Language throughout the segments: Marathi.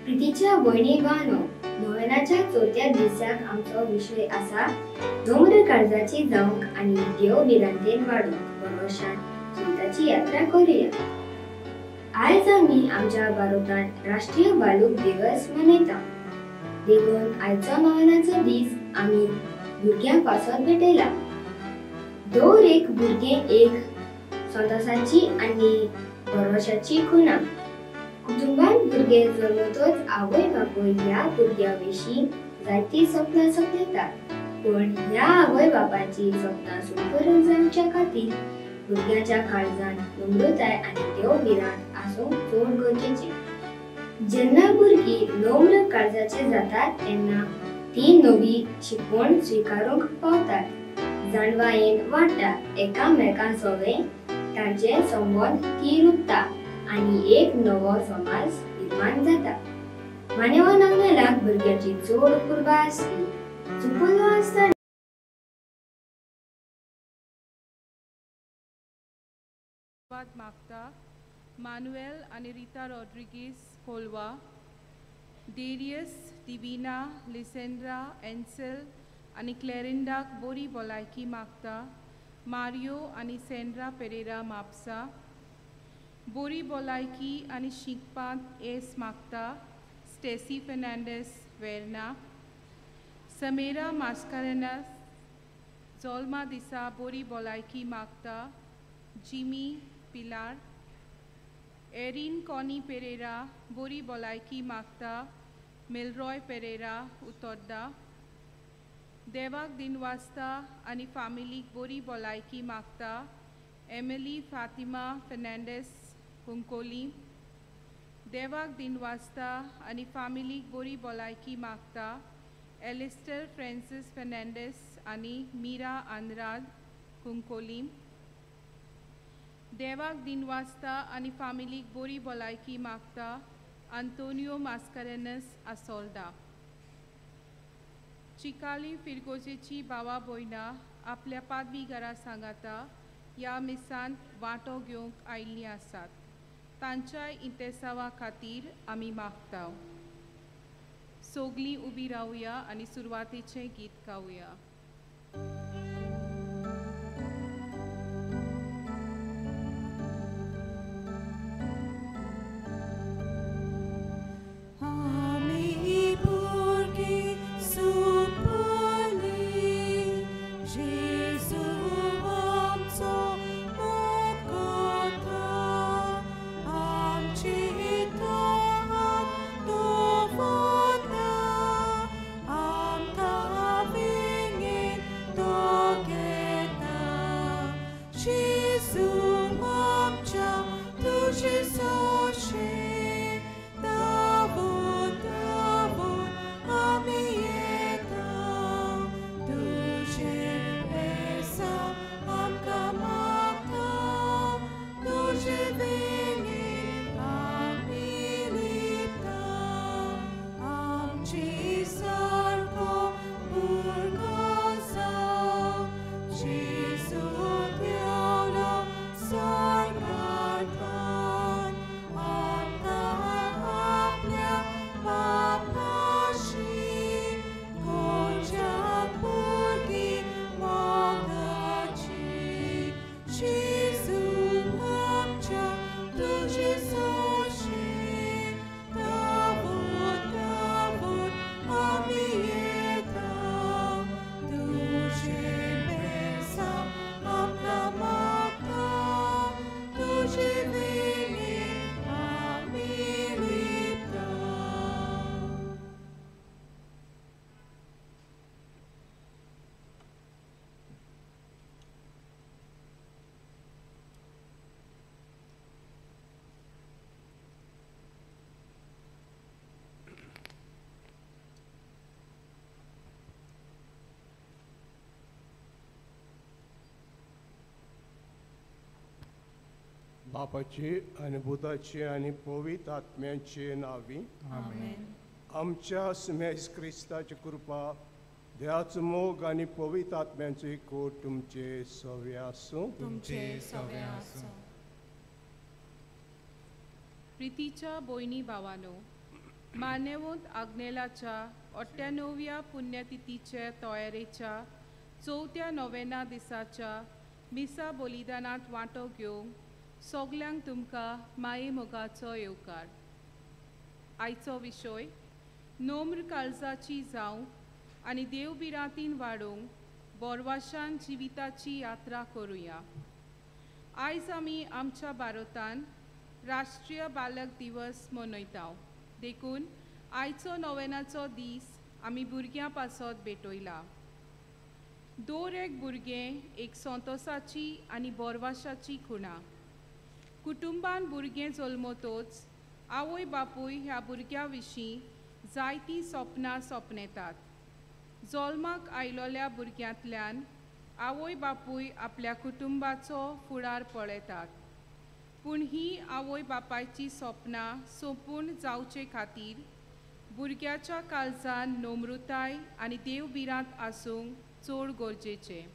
प्रीतीच्या भयणी भावांनो, नोव्हेनाच्या चौथ्या दिसाक आमचो विषय आसा दोंगर काळजाची जावंक आनी देव भिरांतेन वाडूंक भरोशान जिविताची यात्रा करूया। आयज आमी आमच्या भारतांत राष्ट्रीय बालूक दिवस मनयता। देखून आयचो नोव्हेनाचो दीस आमी भुरग्यांक पासत भेटयला। दर एक भुरगें एक संतोषाची आनी भरोशाची खुणा। कुटुंबांत भुरगे जल्मतच आवय बापूय ह्या भुरग्या विशीं जायती सपनां सपयतात, पण ह्या आवय बापाची सपनां सुखकरून जावच्या खातीर भुरग्याच्या काळजांत नम्रताय आनी देवभिरांत आसूंक चड गरजेचें। जेन्ना भुरगीं नम्र काळजाची जातात तेन्ना ती नवी शिकवण स्विकारूंक पावतात, जाणवायेन वाडटा, एकामेकां सवें तांचे संबंद ती रुपता आनी एक नवो समाज निर्माण जाता। मानेवा नांगेलाक भुरग्याची चड कुर्बा आसली, चुकलो आसता मागता मानुएल आणि रीता रॉड्रिगीज कोल्वा, डेरियस, डिविना, लिसेंड्रा, एन्सेल आणि क्लेरिंडाक बरी भलायकी मागता। मारियो आणि सेंड्रा पेरेरा मापसा बरी भलायकी आनी शिकपांत येस मागता। स्टेसी फेर्नांडीस वेर्ना, समेरा मास्कारेनास जल्मा दिसा बरी भलायकी मागता। जिमी पिलार, एरिन कॉनी पेरेरा बरी भलायकी मागता। मिलरॉय पेरेरा उतोड्डा, देवाक दिनवासता आनी फामिलीक बरी भलायकी मागता। एमिली फातिमा फेर्नांडीस कुंकोली, देवाक दिनवासता आनी फामिलीक बरी भलायकी मागता। एलिस्टर फ्रांसिस फेर्नांडीस आनी मीरा आनराद कुंकोली, देवाक दिनवासता आनी फामिलीक बरी भलायकी मागता। आंतोनियो मास्कारेनस आसोल्डा, चिकाली फिरगोजेची भावा भयणां आपल्या पादवीगारा सांगाता ह्या मिसांत वांटो घेवंक आयिल्लीं आसात, तांच्या इंतेसावा खातीर आमी मागता। सोगलीं उबी रावया आनी सुरवातेचें गीत गावया। बापाचे आनी भुताचे आनी पवित्र आत्म्याचे नावी आमेन। आमच्या सुमेश क्रिस्ताची कृपा, देवाचो मोग आनी पवित्र आत्म्याचो एकवट तुमचे सवे आसूं। प्रितीच्या भयणी भावांनो, मानेवंत आग्नेलाच्या 98व्या पुण्यतिथीचे तयारेच्या 4थ्या नोवेना दिसाच्या मिसा बलिदानांत वांटो घेवंक सगल्यांक तुमकां माये मोगाचो येवकार. आयचो विशय नम्र काळजाची जावंक आनी देवबिरांतीन वाडोवंक बोरवाशान जिविताची यात्रा करुया. आयज आमी आमच्या भारतान राष्ट्रीय बालक दिवस मनयता. देखून आयचो नोवेनाचो दीस आमी भुरग्यां पासत भेटयला. दर एक भुरगें एक संतोसाची आनी बोरवाशाची खुणा. कुटुंबान भुरगें जल्मतोच आवय बापूय ह्या भुरग्या विशीं जायतीं सपनां सपनेतात. जल्माक आयलोल्या भुरग्यांतल्यान आवय बापूय आपल्या कुटुंबाचो फुडार पळयतात. पूण ही आवय बापायची सपनां सोपून जावचे खातीर भुरग्याच्या काळजान नम्रताय आनी देवबिरांत आसूंक चड गरजेचें.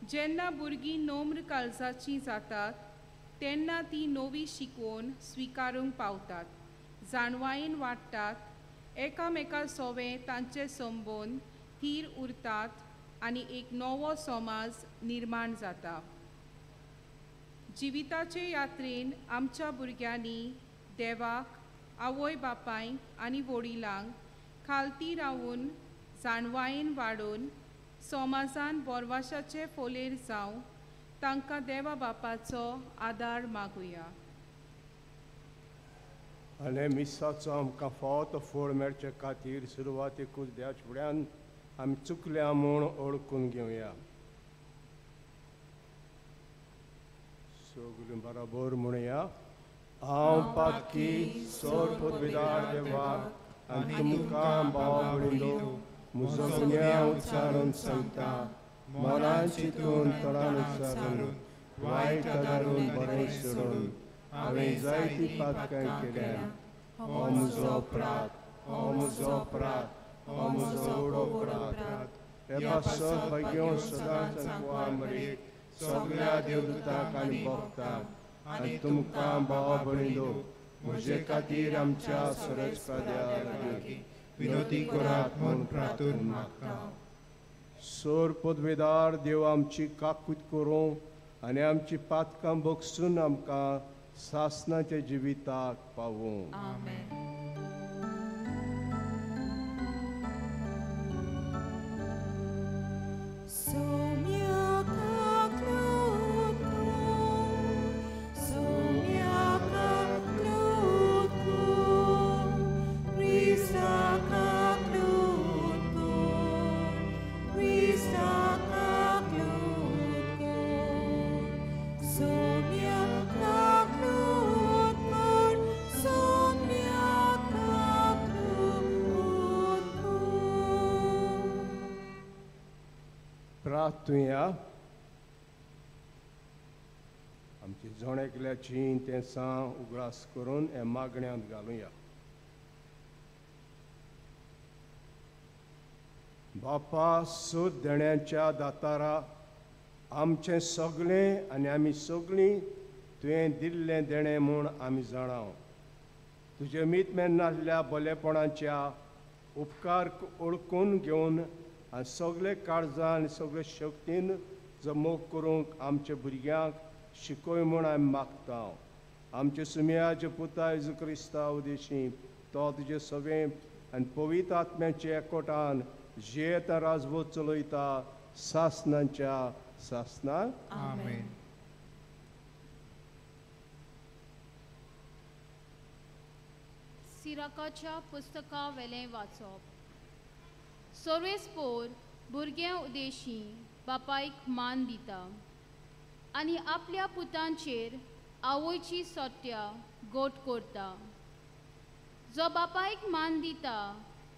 जेन्ना भुरगीं नम्र काळजाचीं जातात तेन्ना ती नवी शिकवण स्विकारूंक पावतात, जाणवायेन वाडटात, एकामेका सोबे तांचे संबंद थीर उरतात आनी एक नवो समाज निर्माण जाता. जिविताचे यात्रेन आमच्या भुरग्यांनी देवाक, आवय बापायक आनी वडिलांक खालती रावून जाणवायेन वाडोवन समाजान बोरवाशाचे फोलेर जावं तांकां देवा बापाचो आदार मागुया. आनी मिसाचो आमकां फावत फळ मेळचे खातीर सुरवातेकूच देवाचे फुड्यान आमी चुकल्या म्हूण ओळखून घेवया. सगळीं बरोबर म्हणया. हांव पातकी सोर पदवीदार देवाक आनी तुमकां भाव भयणीनो म्हजो गुन्यांव उच्चारून सांगता. मनान चिंतून तोंडान उच्चारून वायट कारून बरें सोडून हांवें जायतीं पातकां केल्या. हो म्हजो अपराध, हो म्हजो अपराध, हो म्हजो व्हडलो अपराध. हे पासत भाग्यो सदांच सांगवा मरे सगळ्या देवदूतांक आनी भक्तांक आनी तुमकां भाव भयणीनो म्हजे खातीर आमच्या सरस्वत्या लागीं विनोदी करात म्हूण प्रार्थना मागता. सोर पदवेदार देव आमची काकूट करूं आनी आमची पातकां बगसून आमकां सासणाच्या जिविताक पावूं. आमेन. प्रार्थुया. आमची जोणेकल्याची तेसां उगडास करून हे मागण्यांत घालुया. बापा सूत देण्याच्या दातारा आमचें सगळें आनी आमी सगळीं तुवें दिल्लें देणें म्हूण आमी जाणाव. तुजे मितमेन नासल्या बलेपणाच्या उपकार ओळखून घेवन आनी सगळे काळजान सगळे शक्तीन जमो करूंक आमच्या भुरग्यांक शिकोय म्हूण आमी मागता. आमचे सुमयाचे पुता जेजू क्रिस्ता उदेशी तो तुजे सवें आनी पवित्र आत्म्याचे एकवटान जेत राजवत चलयता सासनांच्या सासनाक. आमेन. सिराकाच्या पुस्तका वेलें वाचप. सर्वेस्पोर भुरग्यां उदेशी बापायक मान दिता आनी आपल्या पुतांचेर आवयची सत्या गोट करता. जो बापायक मान दिता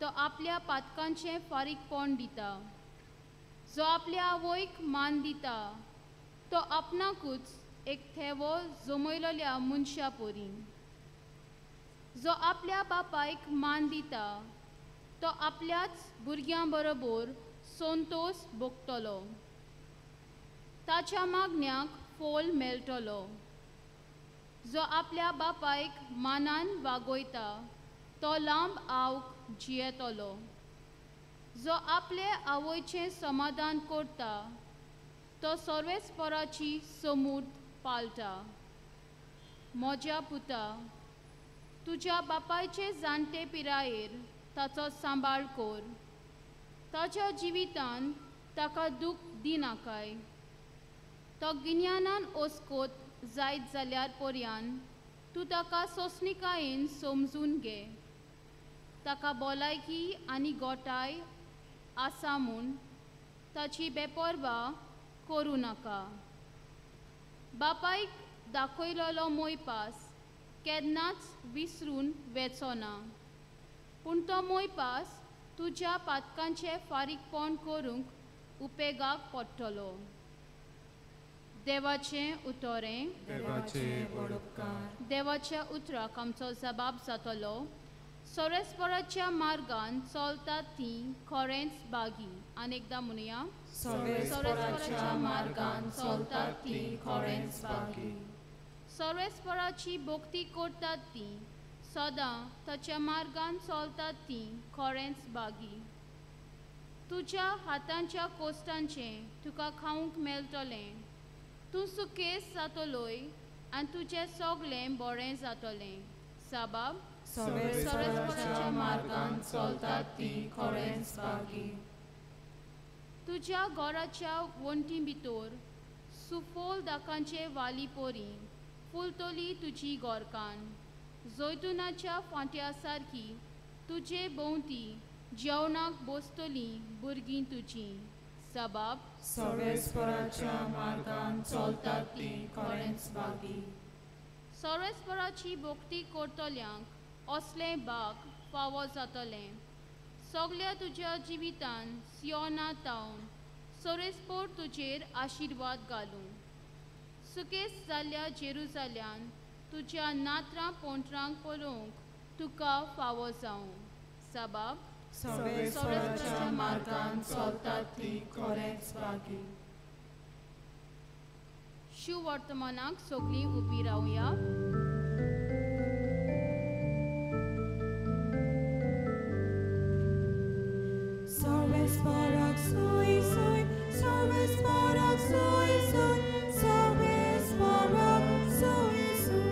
तो आपल्या पातकांचें फारीकपण दिता. जो आपल्या आवयक मान दिता तो आपणाकूच एक थेवो जमयलोल्या मनशा परी. जो आपल्या बापायक मान दिता तो आपल्याच भुरग्यां बरोबर संतोष भोगतलो. ताच्या मागण्याक फोल मेळटलो. जो आपल्या बापायक मानान वागयता तो लांब आवक जियेतलो. जो आपले आवयचें समाधान करता तो सर्वेस्पराची समूर्त पाळटा. म्हज्या पुता, तुज्या बापायचे जाणटे पिरायेर ताचो सांबाळ कर. ताच्या जिवितान ताका दूख दिनाकाय. तो गिन्यानान ओस्कोत जायत जाल्यार पर्यान तूं ताका सोंसणिकायेन समजून घे. ताका भलायकी आनी गोठाय आसा म्हूण ताची बेपरवा करूं नाका. बापायक दाखयलोलो मोयपास केन्नाच विसरून वेचोना, पूण तो मोयपास तुज्या पातकांचे फारीकपण करूंक उपेगाक पडटलो. देवाचें उतोरें. देवाच्या उतराक आमचो जबाब जातलो. सर्वेस्पराच्या मार्गान चलतात तीं खरेंच बागी. अनेकदा म्हणुया. सर्वेस्पराच्या मार्गान चलतात तीं खरेंच बागी. सर्वेस्पराची भक्ती करतात तीं सदां ताच्या मार्गान चलतात तीं खरेंच बागी. तुज्या हातांच्या कोश्टांचें तुका खावंक मेळटलें. तूं सुकेस जातलोय आनी तुजें सगळें बरें जातलें. साबाब. सर्वेस्पराच्या मार्गान चलतात तीं खरेंच बागी. तुज्या घराच्या वण्टी भितर सुफोल दाकांचे वाली पोरी फुलतली तुजी गोरकान. जैतुनाच्या फांट्या सारकी तुजे भोंवती जेवणाक बसतलीं भुरगीं तुजीं. साबाब. सर्वेस्पराच्या मार्गान चलतात तीं खरेंच बागी. सर्वेस्पराची भक्ती करतल्यांक असलें बाग फावो जातलें. सगळ्या तुज्या जिवितान सियोना तावन सर्वेस्पर तुजेर आशिर्वाद घालूं. सुकेस जाल्ल्या जेरुजाल्यान तुज्या नात्रां पोंटरांक पळोवंक तुका फावो जावं. साबाब. सर्वेस्पराच्या मार्गान चलतात तीं खरेंच बागी. शुवर्तमानाक सगळीं उबी रावया. सर्वेस्पराक सोय सोय, सर्वेस्पराक सोय सोय, सर्वेस्पराक सोय सोय.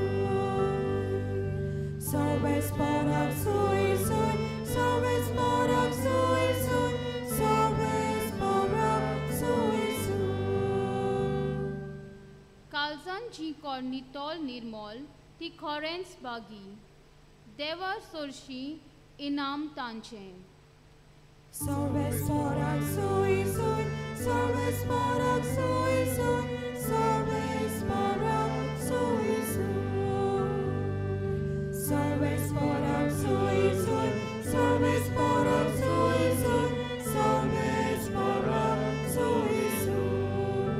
सर्वेस्पराक सोय सोय, सर्वेस्पराक सोय सोय, सर्वेस्पराक सोय सोय. काळजान जी कोणी तोल निर्मोल ती खरेंच बागी. देवा सरशी इनाम तांचें. सर्वेस्पराक सोय सोय, सर्वेस्पराक सोय सोय, सर्वेस्पराक सोय सोय. सर्वेस्पराक सोय सोय, सर्वेस्पराक सोय सोय, सर्वेस्पराक सोय सोय.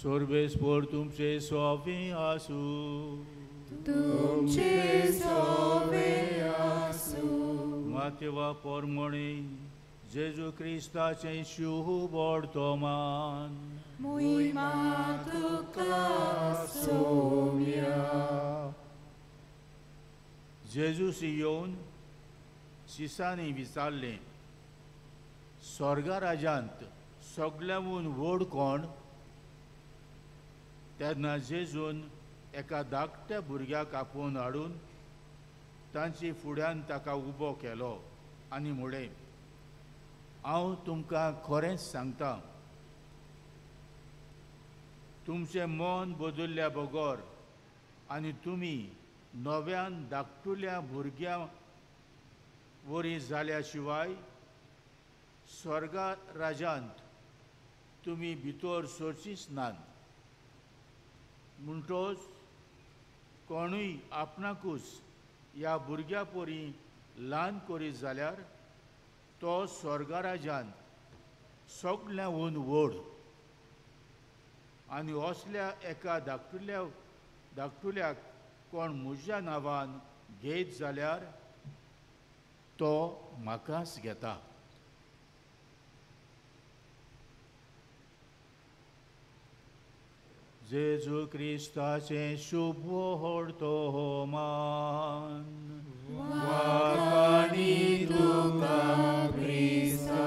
सर्वेस्पर तुमचे सोवे आसूं. तुमचे सोवे आसूं. मातेवा पोरमणे जेजू क्रिस्ताचें शुभ वर्तमान. Moima tuka somia. जेजूस येवन शिसांनी विचारलें, स्वर्गा राज्यांत सगळ्यांहून व्हड कोण? तेन्ना जेजून एका धाकट्या भुरग्याक आपोवन हाडून तांची फुड्यान ताका उबो केलो आनी म्हळें, हांव तुमकां खरेंच सांगतां, तुमचें मन बदल्ल्या बगर आनी तुमी नव्यान धाकटुल्या भुरग्यां वरी जाल्या शिवाय स्वर्गा राज्यांत तुमी भितर सरचीच नात. म्हणटच कोणूय आपणाकूच ह्या भुरग्या परी ल्हान करीत जाल्यार तो स्वर्गा राज्यांत सगळ्यांहून व्हड. आनी असल्या एका धाकटुल्याक कोण म्हज्या नांवान घेत जाल्यार तो म्हाकाच घेता. जेजू क्रिस्ताचे शुभ व्हडतो मान वाकाणी तुका क्रिस्ता.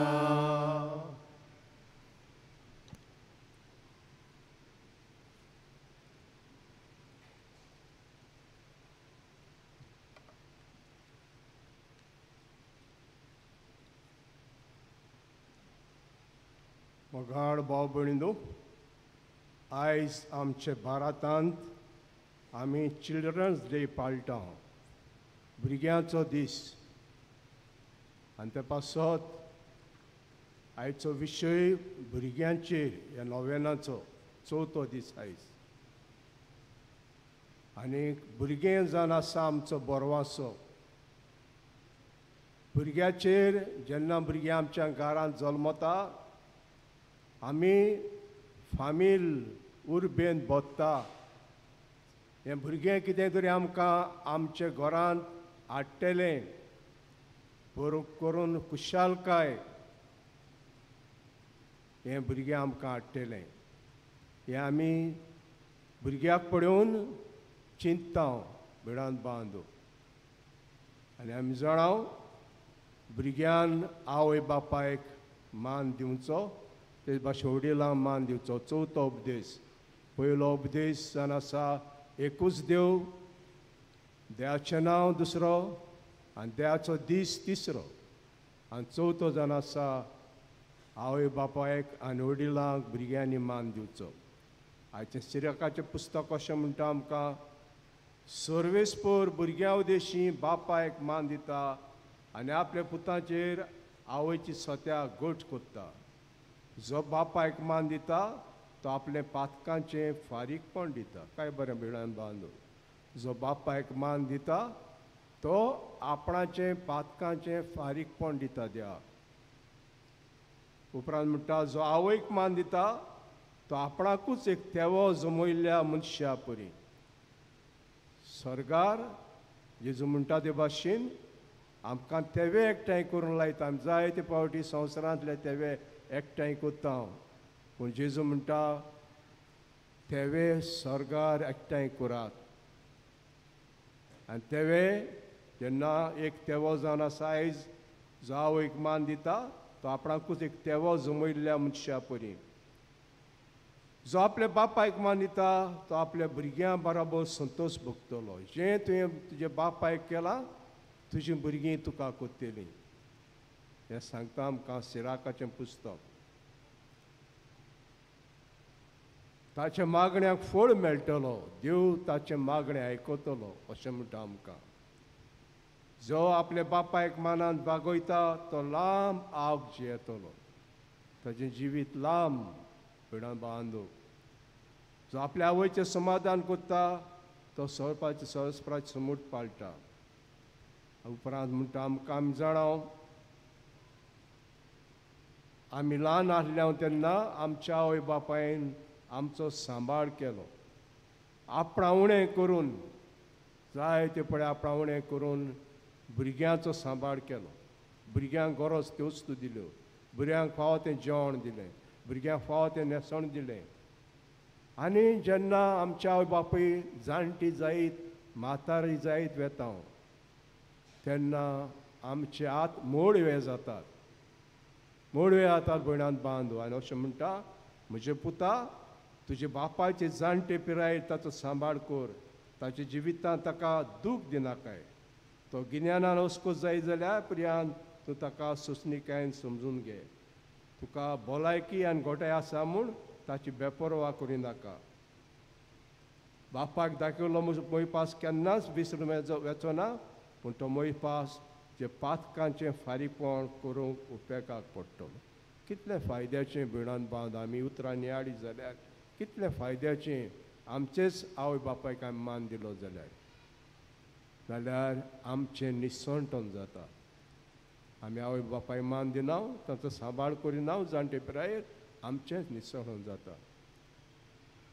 मोगाळ भाव भयणीनो, आयज आमचे भारतांत आमी चिल्ड्रन्स डे पाळटा, भुरग्यांचो दीस. आनी ते पासत आयचो विशय भुरग्यांचेर ह्या नोवेनाचो चवथो दीस आयज. आनी भुरगें जावन आसा आमचो बोरवासो. भुरग्याचेर जेन्ना भुरगीं आमच्या घरांत जल्मता आमी फामील उर्बेन बोत्ता. हें भुरगें कितें तरी आमकां आमच्या घरांत हाडटलें करून खुशालकाय हें भुरगें आमकां हाडटलें. हें आमी भुरग्याक पळोवन चिंतता भिडांत बांदू. आनी आमी जाणाव भुरग्यान आवय बापायक मान दिवचो, ते भाशेन वडिलांक मान दिवचो. चवथो उपदेश. पयलो उपदेश जावन आसा एकूच देव, देवाचें नांव दुसरो आनी देवाचो दीस तिसरो. आनी चवथो जावन आसा आवय बापायक आनी वडिलांक भुरग्यांनी मान दिवचो. आयचें सिरकाचें पुस्तक अशें म्हणटा आमकां, सर्वेस्पर भुरग्यां उदेशी बापायक मान दिता आनी आपल्या पुताचेर आवयची सोत्या गोठ कोत्ता. जो बापायक मान दिता तो आपले पातकांचें फारीकपण दिता. काय बरें भिडान बांदू. जो बापायक मान दिता तो आपणाचें पातकांचें फारीकपण दिता देवाक. उपरांत म्हणटा जो आवयक मान दिता तो आपणाकूच एक तेवो जमयल्ल्या मनशा परी. स्वर्गार जेजू म्हणटा ते भाशेन आमकां तेवे एकठांय करून लायता. आमी जायते फावटी संवसारांतले तेवे एकठांय कोत्ता, पूण जेजू म्हणटा तेवे स्वर्गार एकठांय करात. आनी तेवे जेन्ना एक तेवो जावन आसा आयज जो आवयक मान दिता तो आपणाकूच एक तेवो जमयल्ल्या मनशा परी. जो आपल्या बापायक मान दिता तो आपल्या भुरग्यां बरोबर संतोश भोगतलो. जें तुवें तुज्या बापायक केलां तुजीं भुरगीं तुका कोत्तेलीं. हें सांगता आमकां सिराकाचें पुस्तक. ताच्या मागण्याक फळ मेळटलो, देव ताचें मागणें आयकतलो अशें म्हणटा आमकां. जो आपल्या बापायक मानान बागयता तो लांब आग जियेतलो. ताचें जिवीत लांब भिडान बांदू. जो आपल्या आवयचें समाधान कोत्ता तो सरस्पराचें समूट पाळटा. उपरांत म्हणटा आमकां आमी जाणाव आमी ल्हान आसल्या तेन्ना आमच्या आवय बापायन आमचो सांबाळ केलो. आपणावणें करून जायते पळय आपणावणें करून भुरग्यांचो सांबाळ केलो. भुरग्यांक गरज त्यो वस्तू दिल्यो, भुरग्यांक फावो तें जेवण दिलें, भुरग्यांक फावो तें न्हेसण दिलें. आनी जेन्ना आमच्या आवय बापूय जाणटी जायत म्हातारी जायत वेता तेन्ना आमचे हात मोडवे जातात. मोडवे जातात भयणांत बांदू. आनी अशें म्हणटा म्हजे पुता तुजे बापायचे जाणटे पिरायेर ताचो सांबाळ कर. ताच्या जिवितांत ताका दूख दिनाकाय. तो गिन्यानान वचको जाय जाल्यार पर्यंत तूं ताका सुस्निकायेन समजून घे. तुका भलायकी आनी गोठाय आसा म्हूण ताची बेपरवा करिनाका. बापायक दाखयलो मोयपास केन्नाच विसरून वेचो ना, पूण तो मोयपास जे पातकांचें फारीकपण करूंक उपेगाक पडटलो. कितलें फायद्याचें भिणान बांद आमी उतरांनी हाडी जाल्यार कितलें फायद्याचें आमचेच आवय बापायक आमी मान दिलो जाल्यार आमचें निसणटन जाता. आमी आवय बापायक मान दिनाव, ताचो सांबाळ करिनाव जाणटे पिरायेर आमचेंच निसणन जाता.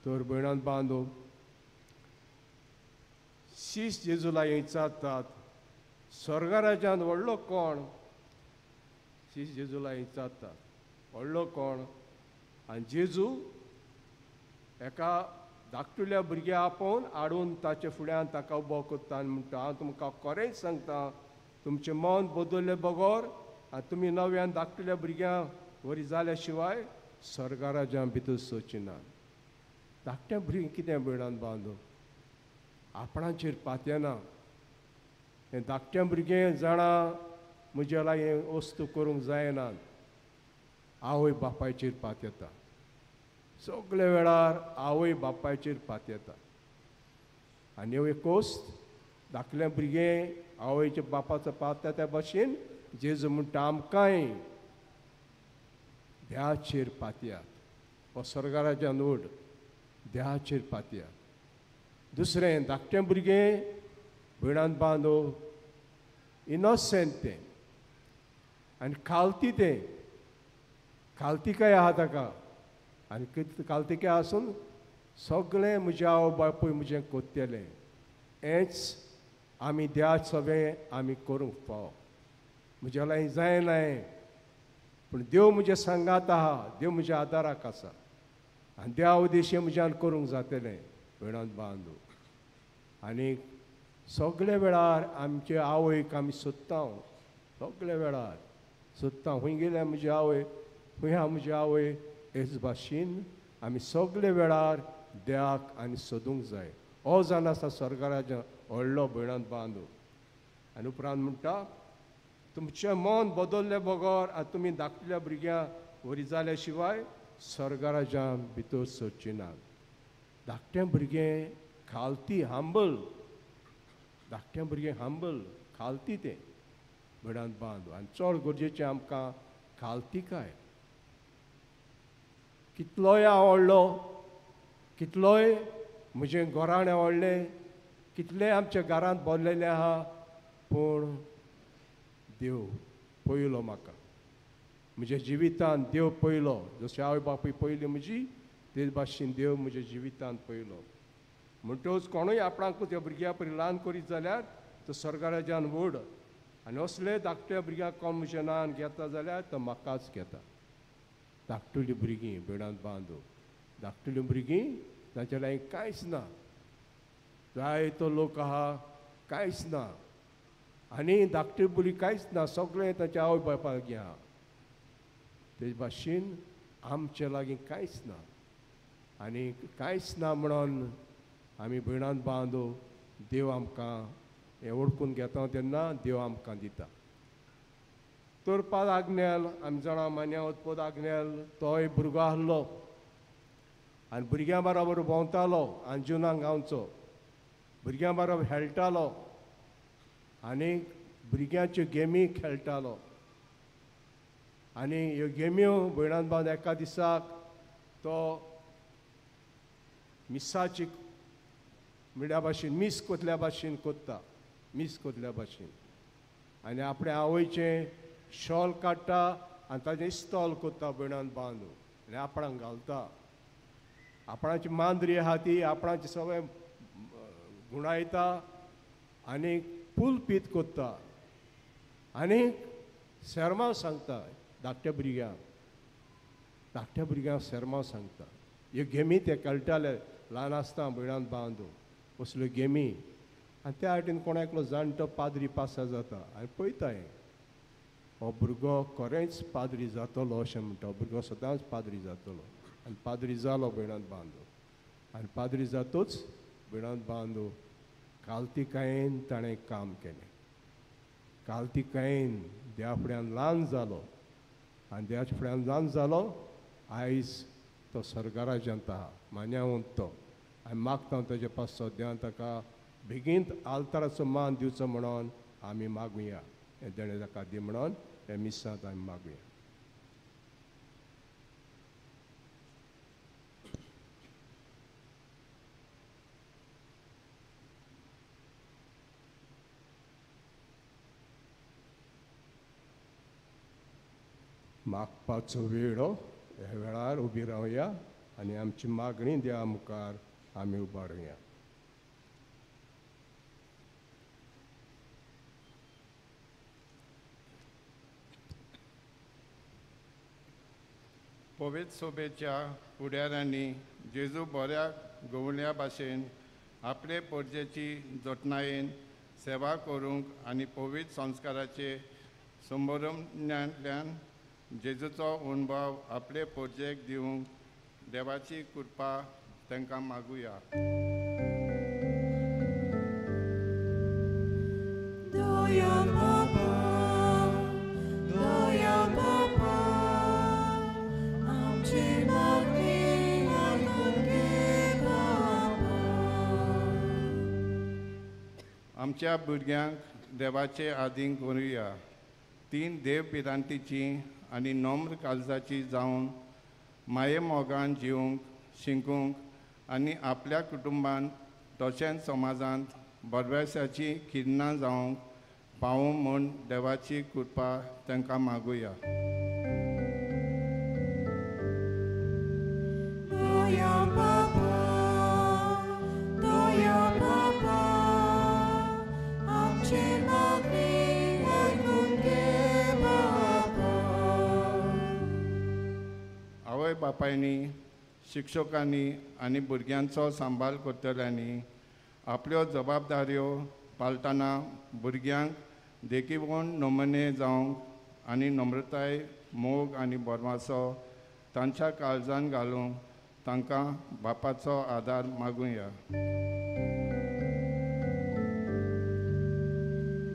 तर भयणान बांदू शीश जेजूला इचारतात स्वर्गा राज्यांत व्हडलो कोण? शीश जेजूला इचारतात व्हडलो कोण? आनी जेजू एका धाकटुल्या भुरग्या आपोवन हाडून ताचे फुड्यान ताका उबो करता आनी म्हणटा हांव तुमकां खरेंच सांगता तुमचें मन बदललें बगोर आनी तुमी नव्यान धाकटुल्या भुरग्यांक वरी जाल्या शिवाय स्वर्गा राज्यां भितर सोचिना. धाकट्या भुरग्यांक कितें बिणान बांदू आपणाचेर पातयना. हें धाकट्या भुरगें जाणा म्हज्या लागीं वस्तू करूंक जायना. आवय बापायचेर पातयता. सगळे वेळार आवय बापायचेर पातयता. आनी ह्यो एक वस्त धाकलें भुरगें आवयच्या बापाचो पातता त्या भाशेन जेजू म्हणटा आमकांय देहाचेर पातयात. हो स्वर्गा राज्यांत ओड देहाचेर पातयात. दुसरें धाकटें भुरगें भिणान बांदो इनोसेंट तें आनी खालती तें खालतीकाय आहा ताका आनी खालतीकाय आसून सगळें म्हजें आवय बापूय म्हजें कोत्तेलें हेंच आमी देहा सगळें आमी करूंक फाव. म्हज्या लागीं जायनाय पूण देव म्हज्या सांगात आहा. देव म्हज्या आदाराक आसा आनी देवा उद्देशीं म्हज्यान करूंक जातलें भिणान बांदू. आनी सगळे वेळार आमचे आवयक आमी सोदता. सगळे वेळार सोदता खंय गेल्या म्हजी आवय खंय आहा म्हजी आवय. हेच भाशेन आमी सगळे वेळार देवाक आनी सोदूंक जाय. हो जावन आसा स्वर्गा राज्यांत व्हडलो भिणान बांदू. आनी उपरांत म्हणटा तुमचें मन बदललें बगोर आनी तुमी धाकटल्या भुरग्यांक वरी जाल्या शिवाय स्वर्गा राज्यां भितर सरचीं नात. धाकटें भुरगें खालती हांबल. धाकटें भुरगें हांबल खालती तें भिणान बांदू आनी चड गरजेचें आमकां खालतीकाय. कितलोय आवडलो कितलोय म्हजें घराणें आवडलें कितलेय आमच्या घरांत भरलेलें आहा पूण देव पयलो म्हाका. म्हज्या जिवितांत देव पयलो. जशें आवय बापूय पयली म्हजी तेच भाशेन देव म्हज्या जिवितांत पयलो. म्हणटच कोणूय आपणाकूच ह्या भुरग्या परी ल्हान करीत जाल्यार तो स्वर्गा राज्यांत व्हड. आनी असले धाकट्या भुरग्याक कोण म्हज्या नांवान घेता जाल्यार तो म्हाकाच घेता. धाकटुलीं भुरगीं भिणान बांदू. धाकटुलीं भुरगीं तांच्या लागीं कांयच ना. जायतो लोक आहा कांयच ना आनी धाकटी भुरगीं कांयच ना. सगळें तांच्या आवय बापाय लागीं आहा. तेच भाशेन आमचे लागीं कांयच ना आनी कांयच ना म्हणून आमी भिणान बांदू. देव आमकां हें ओळखून घेता तेन्ना देव आमकां दिता. तर पाद आग्नेल आमी जाणा मान्यावत पद आग्नेल तोय भुरगो आसलो आनी भुरग्यां बरोबर भोंवतालो अंजुनाक गांवचो. भुरग्यां बरोबर खेळटालो आनी भुरग्यांच्यो गेमी खेळटालो. आनी ह्यो गेम्यो भिणान बांद एका दिसाक तो मिसाची मिड्या भाशेन मीस कोतल्या भाशेन कोत्ता. मीस कोतल्या भाशेन आनी आपणे आवयचें शॉल काडटा आनी ताजें इस्टॉल कोत्ता भिणान बांदू आनी आपणाक घालता. आपणाची मांद्री आहा ती आपणाचें सगळें गुणायता आनी फूल पीत कोत्ता आनी शर्माव सांगता धाकट्या भुरग्यांक. धाकट्या भुरग्यांक शर्माव सांगता. ह्यो गेमी ते खेळटाले ल्हान आसता भिणान बांदू असल्यो गेमी. आनी त्या वाटेन कोणा एकलो जाणटो पाद्री पासा जाता आनी पळयता हें हो भुरगो खरेंच पाद्री जातलो अशें म्हणटा. हो भुरगो सदांच पाद्री जातलो आनी पाद्री जालो भिणान बांदू. आनी पाद्री जातूच भिणान बांदू काल्तिकायेन ताणें काम केलें. काल्तिकायेन देवा फुड्यान ल्हान जालो आनी देवाच्या फुड्यान ल्हान जालो. आयज तो स्वर्गा राज्यांत आहा मान्यावंत तो. आनी मागता ताजे पासो देवान ताका बेगीन आल्ताराचो मान दिवचो म्हणून आमी मागुया. हें देणे ताका दी म्हणून हे मिसांत आमी मागुया. मागपाचो वेळ ह्या वेळार उबी रावया आनी आमची मागणी देवा मुखार आमी उबारुया. पवित्र सोबेच्या फुडाऱ्यांनी जेजू बऱ्याक गवळ्या भाशेन आपले पोरजेची जतनायेन सेवा करूंक आनी पवित्र संस्काराचे संबोधनांतल्यान जेजूचो अनुभव आपले पोरजेक दिवंक देवाची कृपा तांकां मागुया. Doyal Papa, आमचे मागणी आयकून घे बाबा. आमच्या भुरग्यांक देवाचे आदीन करुया. 3 देवपिरांतीची आनी नम्र काळजाची जावन माये मोगान जिवंक शिंकूंक आनी आपल्या कुटुंबान तशेंच समाजांत बरवेसाची किरणां जावंक पावूं म्हूण देवाची कृपा तांकां मागुया. Doyal Papa, आमचे मागणी आयकून घे बाबा. आवय बापायनी शिक्षकांनी आनी भुरग्यांचो सांबाळ करतल्यांनी आपल्यो जबाबदाऱ्यो पाळटना भुरग्यांक देखीवण नमने जावंक आनी नम्रताय मोग आनी बोरमासो तांच्या काळजान घालूंक तांकां बापाचो आदार मागुया.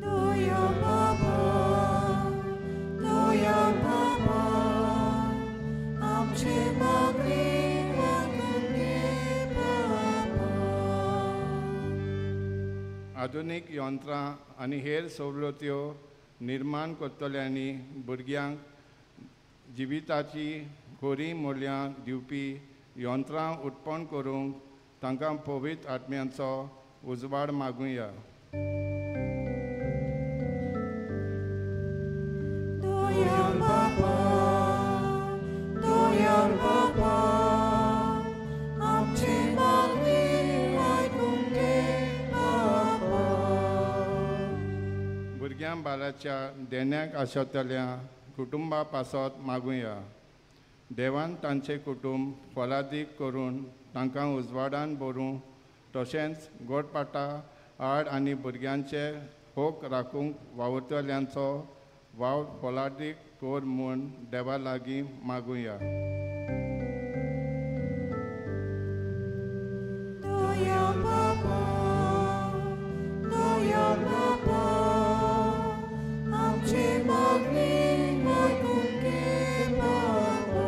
Doyal Papa, आमचे मागणी आयकून घे बाबा. आधुनीक यंत्रां आनी हेर सवलत्यो निर्माण करतल्यांनी भुरग्यांक जिविताची खरी मूल्यां दिवपी यंत्रां उत्पन्न करूंक तांकां पवित्र आत्म्याचो उजवाड मागुया. Doyal Papa, आमची मागणी आयकून घे बाबा. भुरग्यां बाळाच्या देण्याक आशेतल्या कुटुंबा पासत मागुया. देवान तांचे कुटुंब फलादीक करून तांकां उजवाडान भरूं तशेंच गोडपाटा आड आनी भुरग्यांचे होक राखूंक वावुरतल्यांचो वाव फलादीक कोर म्हूण देवा लागीं मागुया. Doyal Papa, आमची मागणी आयकून घे बाबा.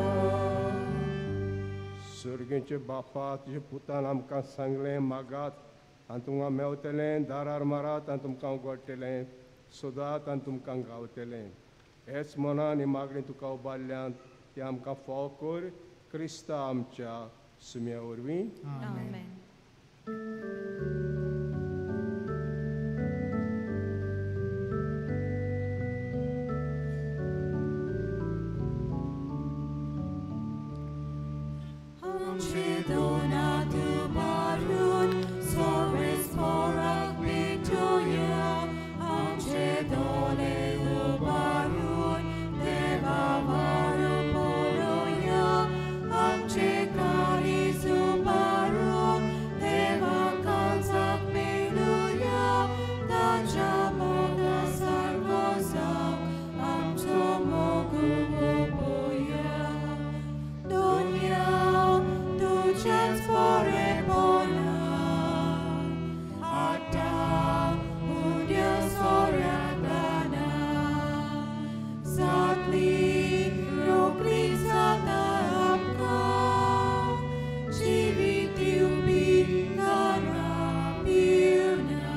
सर्गेचे बापा तुजे पुतान आमकां सांगलें मागात आनी तुमकां मेवतलें, दारार मारात आनी तुमकां उगडटलें, सोदात आनी तुमकां गावतलें. हेच मनान ही मागणी तुका उबारल्यान ती आमकां फाव कर. क्रिस्ता आमच्या सुम्या वरवीं. Amen. आमचे दोनात उबारून सर्वेस पोराक भेटूया. आमचे दोले उबारून देवा वारू पळोवया. आमचे काळीज उबारून देवा काळजाक मेळुया. ताच्या मोगा सारको जावं आमचो मोग उबोवया. दुनिया तुजेच बरें बोला. आतां उद्या सोऱ्याक गाना. जातली रोखडी जाता आमकां. जिवीत दिवपी गाना पिवना.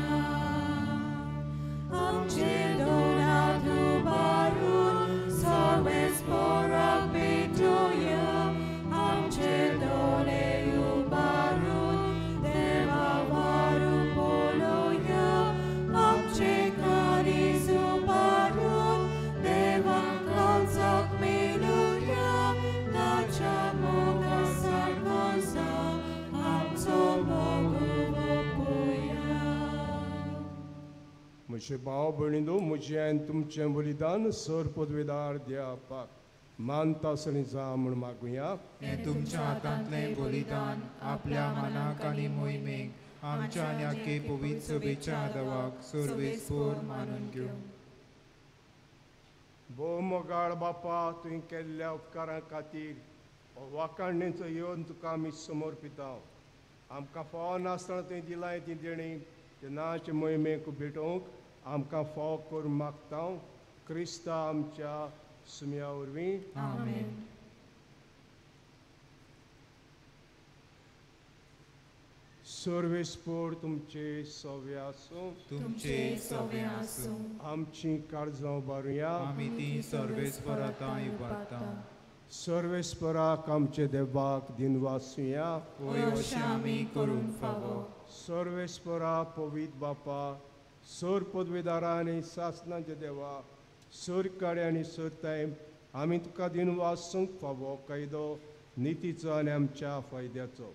आमचे दोनात उबारून सर्वेस पोराक भेटूया. आमचे दोले उबारून देवा वारू पळोवया. आमचे काळीज उबारून देवा काळजाक मेळुया. ताच्या मोगा सारको जावं आमचो मोग उबोवया. म्हजे भाव भयणीनो, म्हजें आनी तुमचें बलिदान सर पदवेदार देवाक मानतासणी जा म्हूण मागुया. हें तुमच्या हातांतलें बलिदान आपल्या मनाक आनी मोहिमेक आमच्या आनी आख्खे पवित्र सभेच्या आदावाक सर्वेस्पोर मानून घेवं. भोव मोगाळ बापा, तुवें केल्ल्या उपकारा खातीर वाखाणणेचो येवन तुका आमी समर्पिता. आमकां फाव नासतना तुवें दिलां ती देणी ते नाचे मोहिमेक भेटोवंक आमकां फाव करून मागता. क्रिस्ता आमच्या सुमया वरवीं. आमेन. सर्वेस्पोर तुमचे सव्य आसूं. तुमचे सवे आसूं. आमची काळजां उबारुया. आमी ती सर्वेस्परातां इबाडटा. सर्वेस्पराक आमचे देवाक दिनवासुया. होय अशें आमी करूंक फावो. सर्वेस्परा पवित्र बापा, सर पदवीदारा आनी शासनाचे देवा, सर काडे आनी सरताय आमी तुका दिनवासूंक फावो कायदो नितीचो आनी आमच्या फायद्याचो.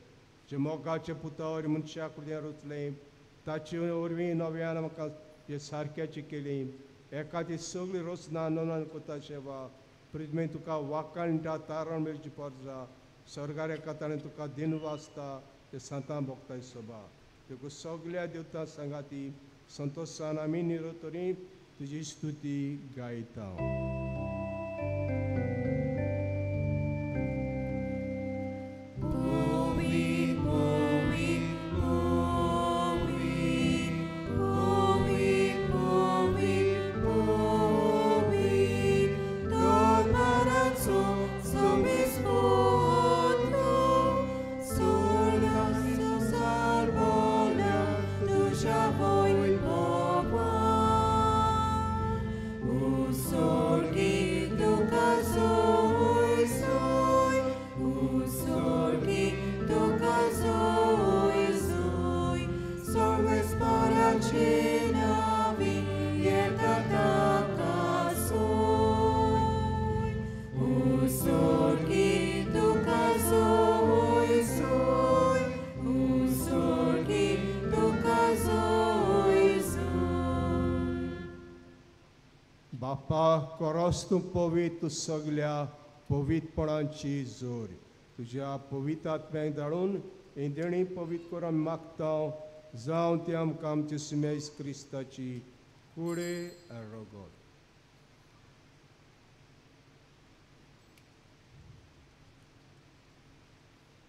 जे मोगाचे पुतावरी मनशा कडल्यान रुचले ताचे वरवीं नव्यान म्हाका जे सारक्याची केली. एका ती सगळी रचना नोंद कोता सेवा प्रिजमे तुका वाकाणटा तारण मेळची परजा सरगारे काताणे तुका दिन वाचता ते सांतां भोगताय सभा. देखून सगळ्या देवतां सांगाती संतोशान आमी निरोतरी तुजी स्तुती गायता. बापा कोरोस तूं पवित्र, तूं सगळ्या पवित्रपणाची जोर तुज्या पवित्र आत्म्याक धाडून ही देणी पवित्र करून आमी मागता. जावं ती आमकां आमचे सुमेज क्रिस्ताची कुडे रोगोत.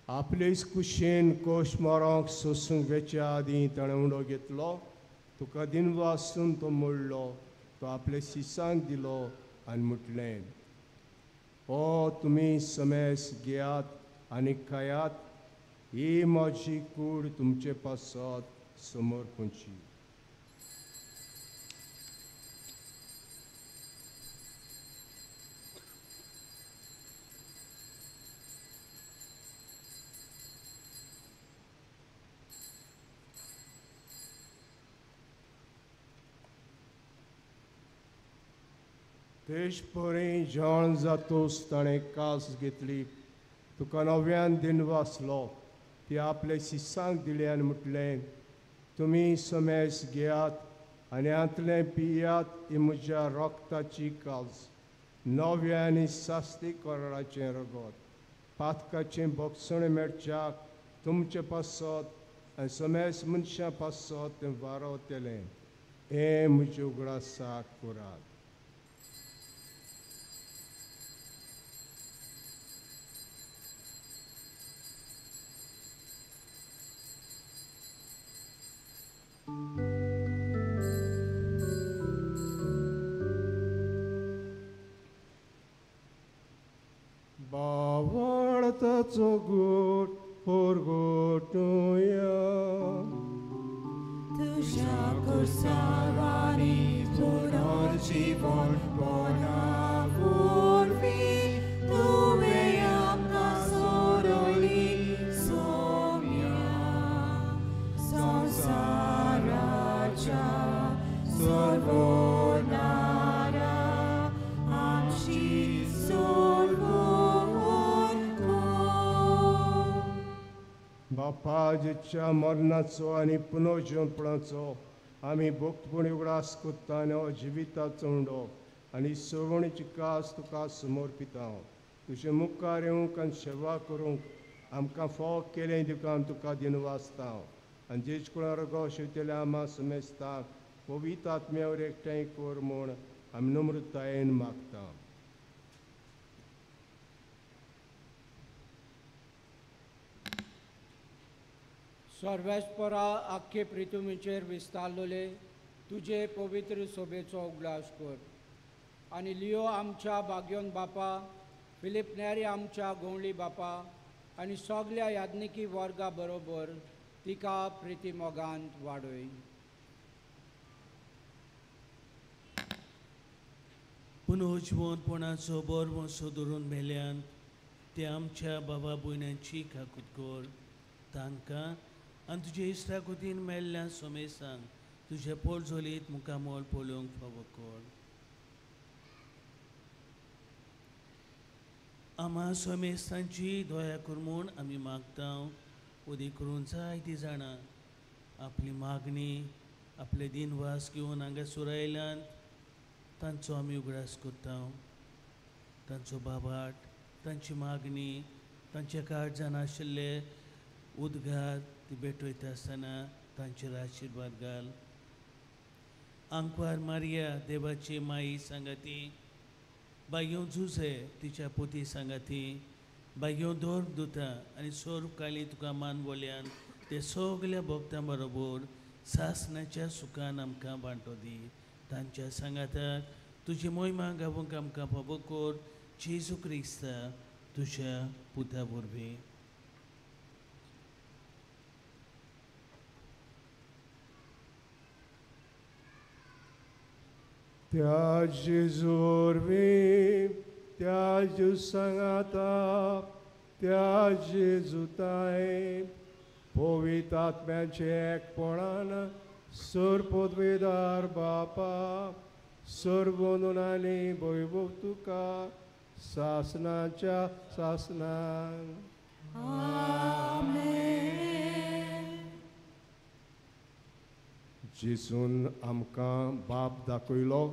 आपले कुशेन कोश मारोंक सोसूंक वेच्या आदीं ताणें उंडो घेतलो. तुका दिन वासून तो मोडलो. तो आपले शिसांक दिलो आनी म्हटलें, ओ तुमी समेस घेयात आनी खायात. ही म्हजी कूड तुमचे पासत समर्पणची. देश परी जेवण जातोच ताणें कास घेतली. तुका नव्यान दिन वाचलो. ती आपले शिसांक दिले आनी म्हटलें, तुमी समेस घेयात आनी आंतलें पियात. ही म्हज्या रोगताची कास, नव्या आनी सास्तीक कराराचें रगत. पातकाचें भोगसण मेळच्याक तुमचे पासत आनी समेस मनशां पासत तें वारवतलें. हें म्हजे उगडासाक करात. बावळताचो गोट परगोटुया. तुझ्या कुर्सावारी पुनर्जीवन पोना वरवीं तुवें आमकां सोडली सोम्या. संवसाराच्या सर्वोनारा आमची बापा जेच्या मरणाचो आनी पुनर्जीवनपणाचो आमी भोगतपणी उगडास कोत्ता आनी जिविताचो उंडो आनी सवणीची कास तुका समर्पिता. तुजे मुखार येवंक आनी सेवा करूंक आमकां फोग केलें दिवं तुका दिन वाचता आनी जेच कुळार गो शिवतेले आमा समेस्ताक पवित्र आत्म्यावर एकठांय कर म्हूण आमी नम्रतायेन मागता. सर्वेस्परा आख्खे पृथ्वीचेर विस्तारलोले तुजे पवित्र सोबेचो उगडास कर आनी लियो आमच्या बाग्योन बापा, फिलिप नेरी आमच्या गोंवळी बापा आनी सगल्या याज्ञिकी वर्गा बरोबर तिका प्रिती मोगांत वाडय. पुनरुज्जीवनपणाचो बरो धरून मेल्यान ते आमच्या बाबा भयणांची काकूत कर तांकां आनी तुजे इश्टाकुतीन मेल्ल्या सोमेसांक तुजे पोरजोलीत मुखामोल पळोवंक फावो कर. आमा सोमेस्तांची दया कर म्हूण आमी मागता. उदी करून जायतीं जाणां आपली मागणी आपले दिनवास घेवन हांगासर आयल्यान तांचो आमी उगडास करता. तांचो बाबाट, तांची मागणी, तांचे काळजान आशिल्ले उद्गार ती भेटयता आसतना तांचेर आशिर्वाद घाल. आंकवार मारिया देवाची माई सांगाती, बाग्यो झुजे तिच्या पोती सांगाती, बाग्यो दोर दुता आनी सोर काळी तुका मान बोल्यान ते सगल्या भक्तां बरोबर सासणाच्या सुखान आमकां वांटो दी. तांच्या सांगाताक तुजी मोहिमा गावूंक आमकां फावो कर. जेजू क्रिस्ता तुज्या पुता वरवीं. त्या जेजू वरवीं, त्या जेजू सांगाता, त्या जेजूताय पवित्र आत्म्याचे एकपणान सर पदवेदार बापा सर्व आनी वैभव तुका सासनाच्या सासनान जेजून आमकां बाप दाखयलो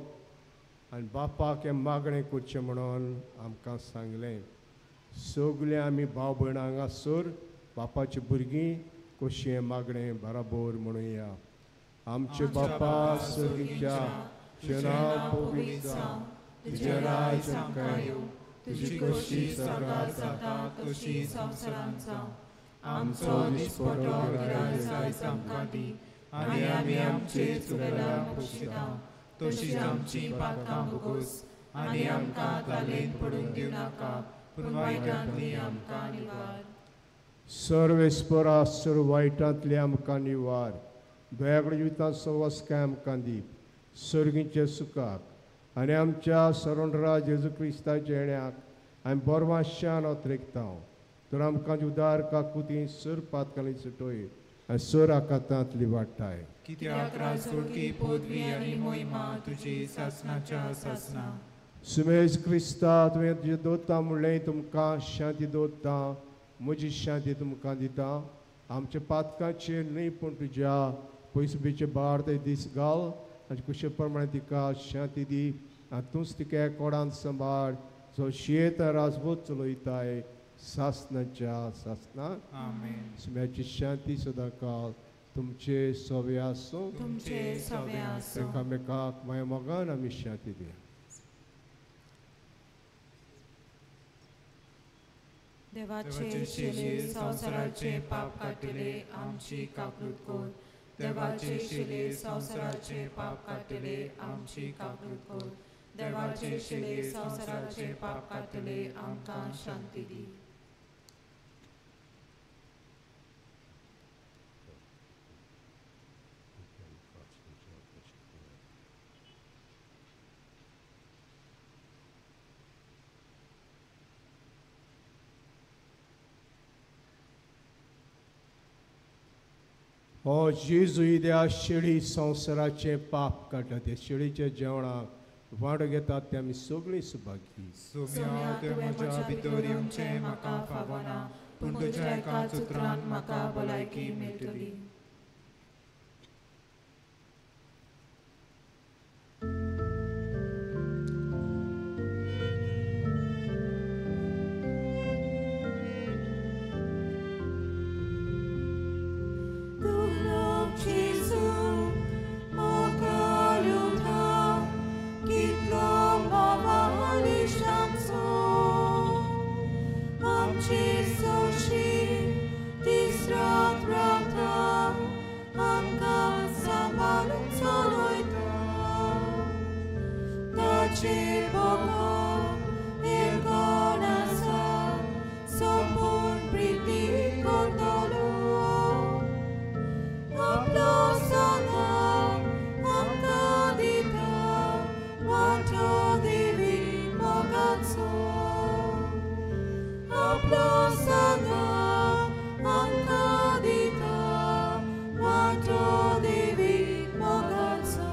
आनी बापाक हें मागणें करचें म्हणून आमकां सांगलें. सगळे आमी भाव भयण हांगासर बापाची भुरगीं कशीं हें मागणें बराबर म्हणुया. आमचे बापा सर्गीच्या नांव पवित्र जावं, तुजें राज्य आमकां येवं, तुजी कशी स्वर्गांत जाता तशी संवसारांत जावं. आमचो दिसपटो गिराय आयज आमकां दी आनी आमी आमचे चुकेल्यांक बक्षिता तशीच आमची पातकां भोगोस आनी आमकां तालेंत पडूंक दिवं नाका पूण वायटांतली आमकां निवार. सर्वेस्परा सर वायटांतली आमकां निवार. दयाकडेन जिवितांत सवस्काय आमकां दी सर्गीच्या सुखाक आनी आमच्या सरोंडरा जेजू क्रिस्ताच्या येण्याक आमी बोरमाश्यान ओतरेकता. तर आमकां उदार काकुती सर पातकांनी सुटोय आनी सर आकांतांतली वाडटाय. कित्याक राजवटी पदवी आनी मोहिमा तुजी सासणाच्या सासना. सुमेज क्रिस्ता तुवें तुजें दोत्ता म्हणलें तुमकां शांती दोत्ता, म्हजी शांती तुमकां दिता. आमच्या पातकांचेर न्ही पूण तुज्या पयसुबेचे बार ते दीस घाल आनी कुशे प्रमाणे तिका शांती दी आनी तूंच तिका कोडांत सांबाळ जो शेत राजभोत चलयताय सासनाच्या सासना. सुम्याची शांती सदां काल तुमचे सवे आसूं. एकामेकाक माया मोगान आमी शांती दिया. देवाचे शिले संवसाराचे पाप काटिले आमची काकूट कोर. देवाचे शिले संवसाराचे पाप काटिले आमची काकूट कोर. देवाचे शिले संवसाराचे पाप काटिले आमकां शांती दी. हो जेजू त्या शेळी संवसाराचे पाप काडटा. त्या शेळीच्या जेवणाक वांटो घेतात ते आमी सगळीं सुभागी. सोम्या तुवें म्हज्या भितर येवचें म्हाका फावना पूण तुज्या एकाच उतरान म्हाका भलायकी मेळटली. सांबाळून चलयता ताचे भोगोन येरगोन आसा संपूर्ण प्रिती करतलो आपलो सदां आमकां दिता वाटो देवी मोगाचो आपलो सदां आमकां दिता वाटो देवी मोगाचो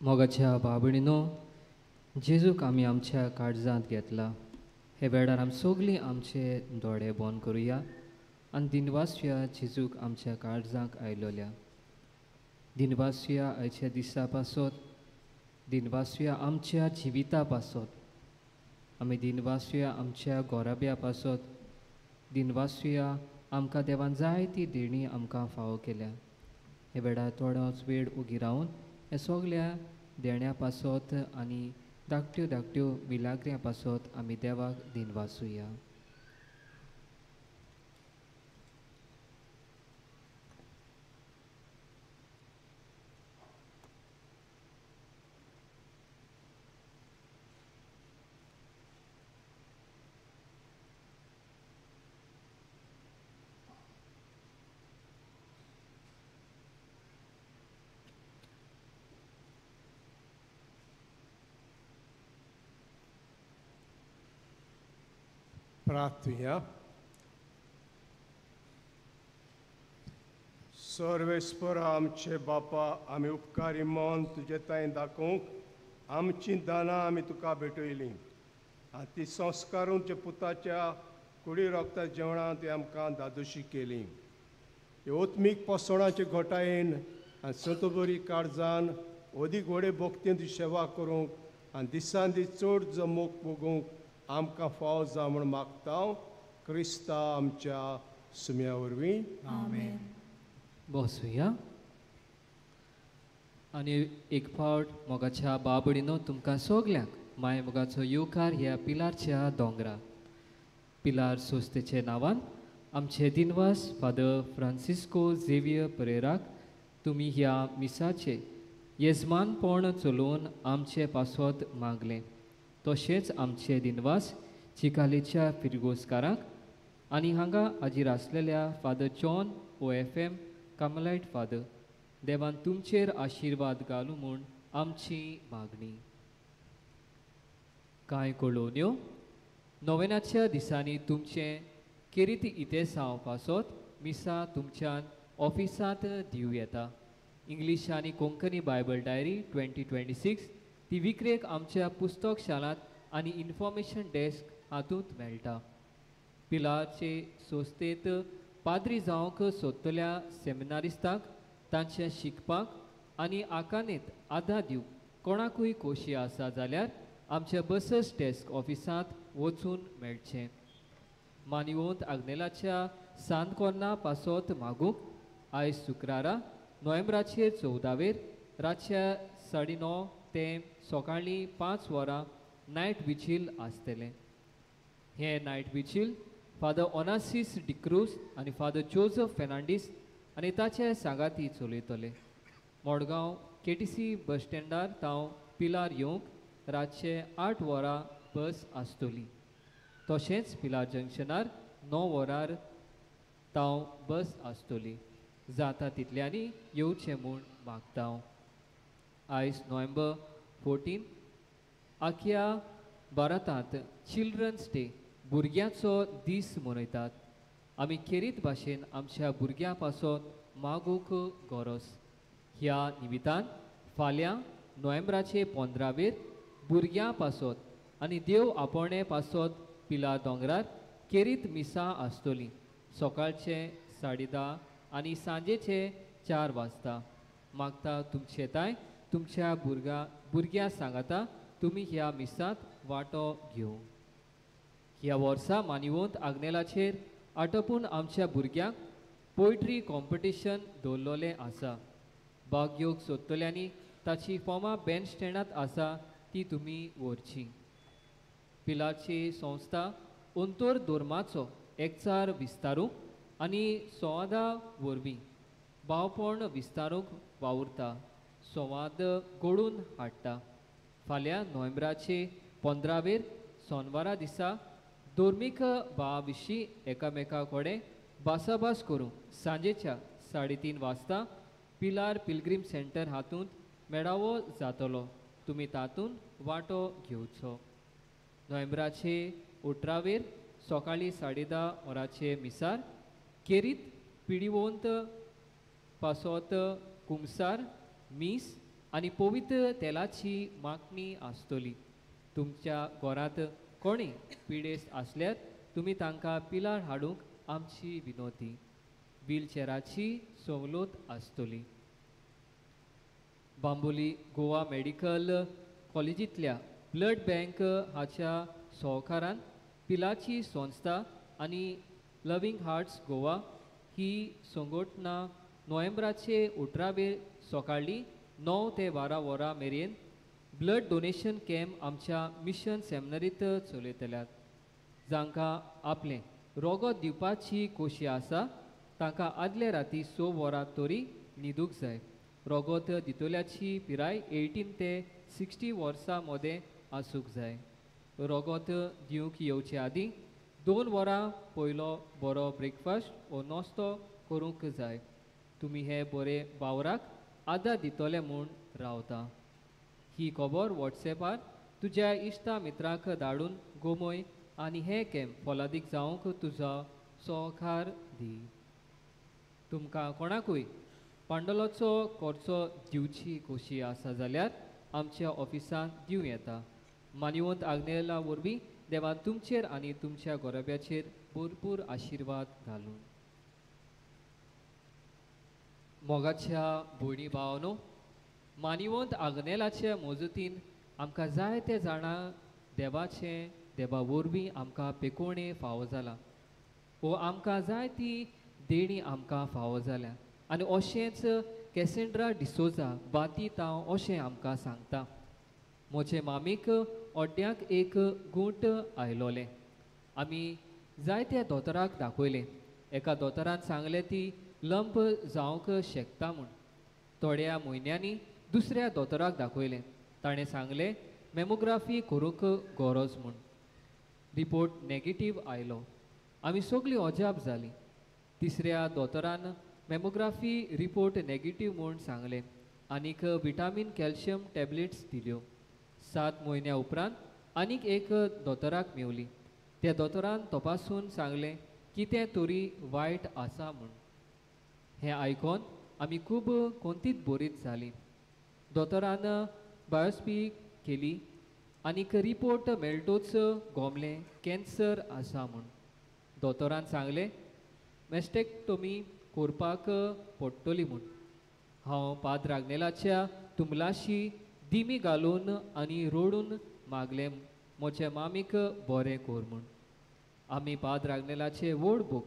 मोगाच्या बाबणीनो जेजूक आमी आमच्या काळजांत घेतला हे वेळार आमी सगळीं आमचे दोळे बंद करुया आनी दिनवासुया जेजूक आमच्या काळजांक आयलोल्या दिनवासुया आयच्या दिसा पासत दिनवासुया आमच्या जिविता पासत आमी दिनवासुया आमच्या गोराब्या पासत दिनवासुया आमकां देवान जायती देणी आमकां फावो केल्या हे वेळार थोडोच वेळ उगी रावन हे सगळ्या देण्या पासत आनी धाकट्यो धाकट्यो विलाग्र्यां पासत आमी देवाक दिनवासुया प्रार्थुया सर्वेस्पर आमचे बापा आमी उपकारी मन तुजे ताईं दाखोवंक आमची दानां आमी तुका भेटयलीं आनी ती संस्कारून तुज्या पुताच्या कुडी रोगता जेवणां ती आमकां दादोशी केली हे ओत्मीक पोसणाचे घोटायेन आनी संतोबरी काळजान ओदीक व्हडे भोक्तेंत सेवा करूंक आनी दिसान दीस चड जमूक बगूंक आमकां फाव जा म्हूण मागता क्रिस्ता आमच्या सुम्या वरवीं आमेन. बसूया. आनी एक फावट मोगाच्या बाबडीनो तुमकां सगल्यांक माय मोगाचो येवकार ह्या पिलारच्या दोंगरा. पिलार सोस्तेचे नांवान आमचे दिनवास फादर फ्रांसिस्को झेवियर परेराक तुमी ह्या मिसाचे येजमानपण चलोवन आमचे पासत मागलें. तशेंच आमचे दिनवास चिकालेच्या फिरगोसकाराक आनी हांगा हाजीर आसलेल्या फादर जॉन OFM कामलायट फादर देवान तुमचेर आशिर्वाद घालूं म्हूण आमची मागणी. कांय कॉलोन्यो नोवेनाच्या दिसांनी तुमचें किरीत इतेसांव पासत मिसा तुमच्यान ऑफिसांत दिवं येता. इंग्लीश आनी कोंकणी बायबल डायरी 2026 ती विक्रेक आमच्या पुस्तकशालांत आनी इन्फॉर्मेशन डेस्क हातूंत मेळटा. पिलारचे संस्थेंत पाद्री जावंक सोदतल्या सेमिनारिस्तांक तांचे शिकपाक आनी आकानेत आदार दिवंक कोणाकूय खोशी आसा जाल्यार आमच्या बसस डेस्क ऑफिसांत वचून मेळचें. मानिवोंत आग्नेलाच्या सांतकोर्ना पासत मागूंक आयज शुक्रारा नोव्हेंबराचे 14 रातच्या 9:30 ते सकाळीं 5 वरां नायट विचील आसतलें. हे नायट विचील फादर ओनासीस डिक्रूज आनी फादर जोझफ फेर्नांडीस आनी ताचे सांगाती चलयतले. मडगांव KTC बस स्टँडार तांव पिलार येवंक रातचे 8 वरां बस आसतली. तशेंच पिलार जंक्शनार 9 वरार तांव बस आसतली. जाता तितल्यांनी येवचें म्हूण मागता. आयज नोव्हेंबर 14 आख्या भारतांत चिल्ड्रन्स डे भुरग्यांचो दीस मनयतात. आमी खेरीत भाशेन आमच्या भुरग्यां पासत मागूंक गरज. ह्या निमितान फाल्यां नोव्हेंबराचे 15 भुरग्यां पासत आनी देव आपोणे पासत पिलार दोंगरार खेरीत मिसा आसतली. सकाळचे 10:30 आनी सांजेचे 4 वाजता. मागता तुमचेताय तुमच्या भुरग्यां सांगाता तुमी ह्या मिसांत वांटो घेवंक. ह्या वर्सा मानिवोंत आग्नेलाचेर आटोपून आमच्या भुरग्यांक पोयट्री कॉम्पिटिशन दवरलेलें आसा. भाग घेवंक सोदतल्यांनी ताची फॉर्मां बँड स्टँडांत आसा ती तुमी व्हरची. पिलारची संस्था अंतोर धर्माचो एकचार विस्तारूंक आनी संवादा वरवीं भावपण विस्तारूंक वावुरता. संवाद घडोवन हाडटा. फाल्यां नोव्हेंबराचे 15 सोनवारा दिसा धर्मीक भावा विशीं एकामेका कडेन भासाभास करूंक सांजेच्या 3:30 वाजता पिलार पिलग्रीम सेंटर हातूंत मेळावो जातलो. तुमी तातूंत वांटो घेवचो. नोव्हेंबराचे 18 सकाळीं 10:30 वरांचे मिसार खेरीत पिडिवोंत पासत कुंगसार मीस आनी पवित्र तेलाची मागणी आसतली. तुमच्या घरांत कोणी पिडेस्त आसल्यार तुमी तांकां पिलार हाडूंक आमची विनोती. व्हीलचॅराची सवलत आसतली. Bambolim Goa medical कॉलेजींतल्या blood bank हाच्या सहकारान पिलाची संस्था आनी लविंग हार्ट्स गोवा ही संघटना नोव्हेंबराचे 18 सकाळीं 9 ते 12 वरां मेरेन ब्लड डोनेशन कॅम्प आमच्या मिशन सेमिनारींत चलयतल्यात. जांकां आपलें रोगत दिवपाची खोशी आसा तांकां आदले राती 6 वरां तरी न्हिदूंक जाय. रोगत दितल्याची पिराय 18 ते 60 वर्सां मदें आसूंक जाय. रोगत दिवंक येवचे आदीं 2 वरां पयलो बरो ब्रेकफास्ट वो नास्तो करूंक जाय. तुमी हे बरे वावराक आदार दितले म्हूण रावता. ही खबर वॉट्सॅपार तुज्या इश्टा मित्रांक धाडून गोमय आनी हे कॅम्प फलादीक जावंक तुजो सहकार दी. तुमकां कोणाकूय पांडोलोचो खर्चो दिवची खोशी आसा जाल्यार आमच्या ऑफिसांत दिवं येता. मानिवंत आग्नेला वरवीं देवान तुमचेर आनी तुमच्या गोरब्याचेर भरपूर आशिर्वाद घालून. मोगाच्या भयणी भावानो, मानिवंत आग्नेलाच्या मोजतीन आमकां जाय ते जाणा देवा वरवीं आमकां पेकोवणे फावो जाला वो आमकां जाय ती देणी आमकां फावो जाल्या आनी अशेंच कॅसेंड्रा डिसोजा बाती तांव अशें आमकां सांगता म्हजे मामीक ओड्ड्याक एक गूंट आयलोलें आमी जायत्या दोतोराक दाखयलें एका दोतोरान सांगलें ती लंप जावंक शकता म्हूण थोड्या म्हयन्यांनी दुसऱ्या दोतोराक दाखयलें ताणें सांगलें मॅमोग्राफी करूंक गरज म्हूण रिपोर्ट नॅगेटीव आयलो आमी सगळीं अजाप जालीं तिसऱ्या दोतोरान मॅमोग्राफी रिपोर्ट नॅगेटीव म्हूण सांगलें आनीक विटामीन कॅल्शियम टॅबलेट्स दिल्यो 7 म्हयन्या उपरांत आनीक एक दोतोराक मेवली त्या दोतोरान तपासून सांगलें कितें तरी वायट आसा म्हूण हें आयकोन आमी खूब कोंतीत बोरीत जालीं दोतोरान बायोप्सी केली आनीक रिपोर्ट मेळटूच गोमलें कॅन्सर आसा म्हूण दोतोरान सांगलें मॅस्टेक्टोमी करपाक पडटली म्हूण हांव पाद्र आग्नेलाच्या तुमलाशी दिमी घालून आनी रोडून मागलें म्हज्या मामीक बरें कोर म्हूण आमी पाद्र आग्नेलाचे व्हड भोग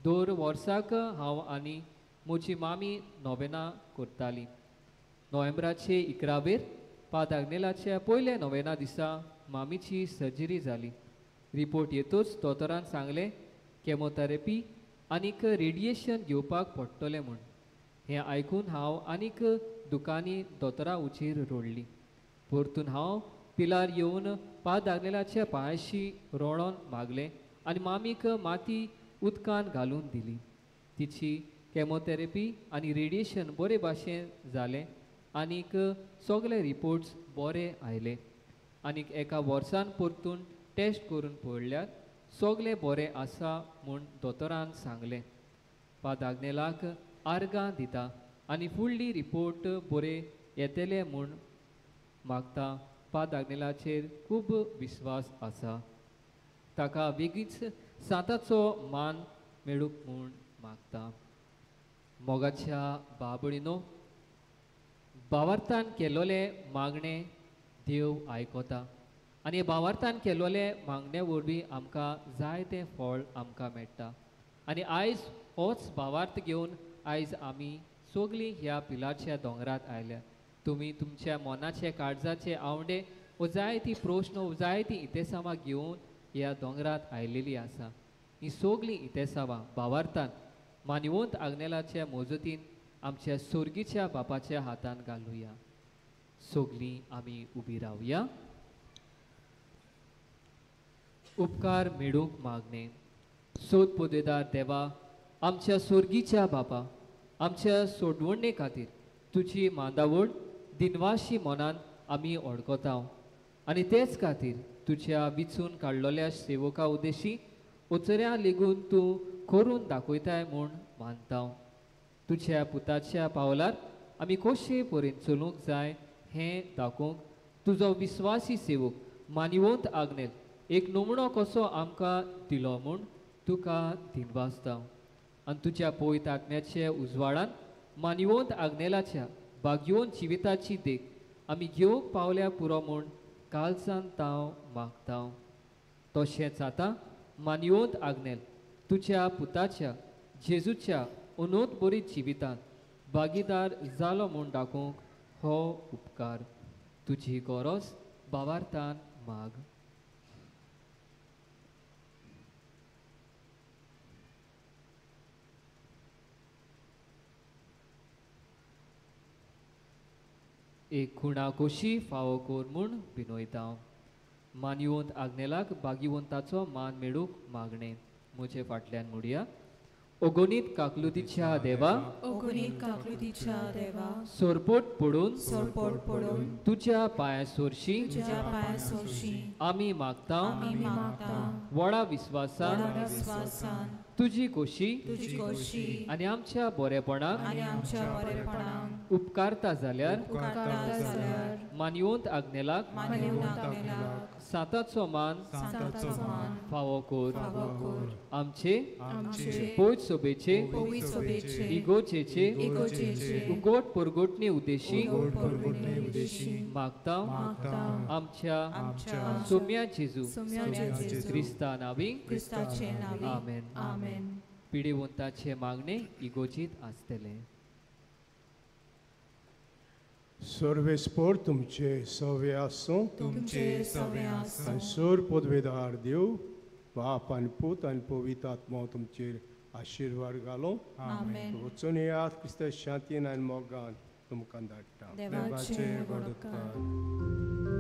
2 वर्साक हांव आनी म्हजी मामी नोवेना करताली नोव्हेंबराचे 11वेर पाद्र आग्नेलाच्या पयल्या नोवेना दिसा मामीची सर्जरी जाली रिपोर्ट येतूच दोतोरान सांगलें केमोथेरपी आनीक रेडिएशन घेवपाक पडटलें म्हूण हें आयकून हांव आनीक दुकानी दोतोरा उचीर रोडली परतून हांव पिलार येवन पाद्र आग्नेलाच्या पांयाशी रोडोन मागलें आनी मामीक माती उदकान घालून दिली तिची केमोथेरपी आनी रेडिएशन बरे भाशेन जालें आनीक सगळे रिपोर्ट्स बरे आयले आनीक एका वर्सान परतून टेस्ट करून पळयल्यार सगळे बरें आसा म्हूण दोतोरान सांगलें पाद्र आग्नेलाक आर्गां दिता आनी फुडली रिपोर्ट बरे येतले म्हूण मागता पाद्र आग्नेलाचेर खूब विस्वास आसा ताका बेगीच सांताचो मान मेळूंक म्हूण मागता मोगाच्या बाबळीनो भावार्थान केलोले मागणे देव आयकोता आनी भावार्थान केलोले मागण्या वरवीं आमकां जाय तें फळ आमकां मेळटा आनी आयज होच भावार्थ घेवन आयज आमी सगळीं ह्या पिलारच्या दोंगरांत आयल्या तुमी तुमच्या मनाचे काळजाचे आवडे वो जाय ती प्रश्न वो जाय ती इतेसावां घेवन ह्या दोंगरांत आयलेलीं आसा हीं सगळीं इतेसावां भावार्थान मानिवंत आग्नेलाच्या मोजतीन आमच्या सोर्गीच्या बापाच्या हातान घालुया सगळीं आमी उबी रावया उपकार मेळूंक मागणे सोद पोदेदार देवा आमच्या सोर्गीच्या बापा आमच्या सोडवणे खातीर तुजी मांदावळ दिनवाशी मनान आमी ओळखता आनी तेच खातीर तुज्या विचून काडलोल्या सेवका उद्देशी उचऱ्या लेगून तूं करून दाखयताय म्हूण मानता तुज्या पुताच्या पावलार आमी कशे परेन चलूंक जाय हें दाखोवंक तुजो विस्वासी सेवक मानिवंत आग्नेल एक नमुनो कसो आमकां दिलो म्हूण तुका दिनवासता आनी तुज्या पवित्र आत्म्याचे उजवाडान मानिवंत आग्नेलाच्या भाग्यवंत जिविताची देख आमी घेवंक पावल्या पुरो म्हूण कालसान हांव मागता तशेंच आतां मानिवंत आग्नेल तुज्या पुताच्या जेजूच्या अनोत बरी जिवितांत भागीदार जालो म्हूण दाखोवंक हो उपकार तुजी गरज भावार्थान माग एक खुणा कोशी फावो कोर म्हूण विनोयता मानिवंत आग्नेलाक भाग्यवंताचो मान मेळूंक मागणे म्हजे फाटल्यान म्हणुया ओगोनीत काकलुतीच्या देवा ओगोनीत काकलुतीच्या देवा सोरपोट पडून तुज्या पांया सोरशी आमी आमी मागता व्हडा विस्वासान तुजी कोशी तुजी खोशी आनी आमच्या बरेपणाक आनी आमच्या बरेपणाक उपकारता जाल्यार उपकारता जाल्यार मानयोंत आग्नेलाक मानवूंक आगेलाक साताचो मान सांताचो मान फावो कोर फावो कोर आमचे आमचे पोयत सोबेचे पवित्र सोबेचे इगोचेचे इगोचेचे उगोट परगोटणी उद्देशी उगोट परगोटणे उद्देशी मागता मागता आमच्या आमच्या सोम्या जेजू सोम्या जेजू क्रिस्ता नावी क्रिस्ताचे नावे आमेन आमेन पिढीवंताचे मागणे इगोजीत आसतले सर्वेस्पोर तुमचे सवे आसूं तुमचे सवे आसूं आनी सोर पदवेदार देव बाप आनी पूत आनी पवित्र आत्मा तुमचेर आशिर्वाद घालो आमेन वचून येयात क्रिस्ता शांतीन आनी मोगान तुमकां धाडटा देवाचे वडकार